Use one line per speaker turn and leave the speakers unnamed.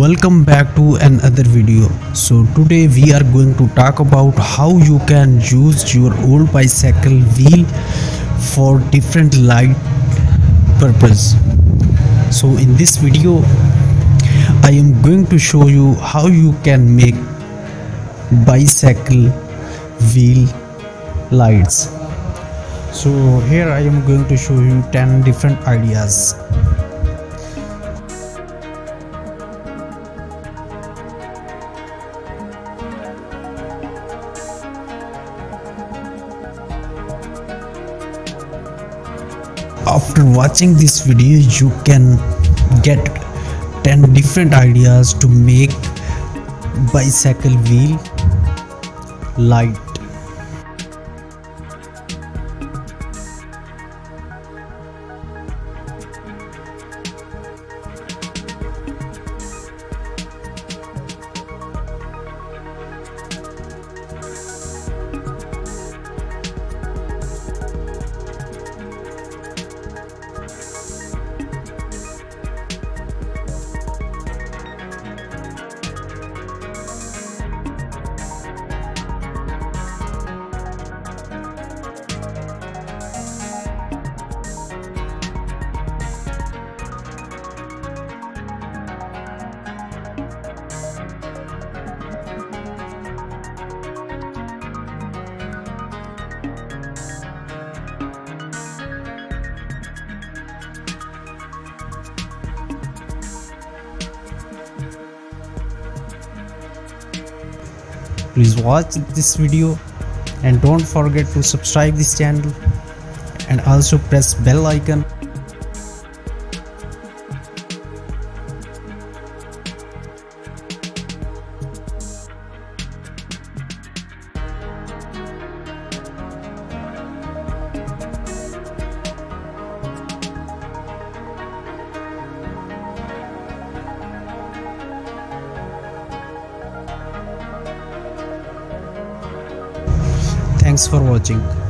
welcome back to another video. So today we are going to talk about how you can use your old bicycle wheel for different light purpose. So in this video I am going to show you how you can make bicycle wheel lights. So here I am going to show you 10 different ideas. After watching this video you can get 10 different ideas to make bicycle wheel light. Please watch this video and don't forget to subscribe this channel and also press bell icon. Thanks for watching.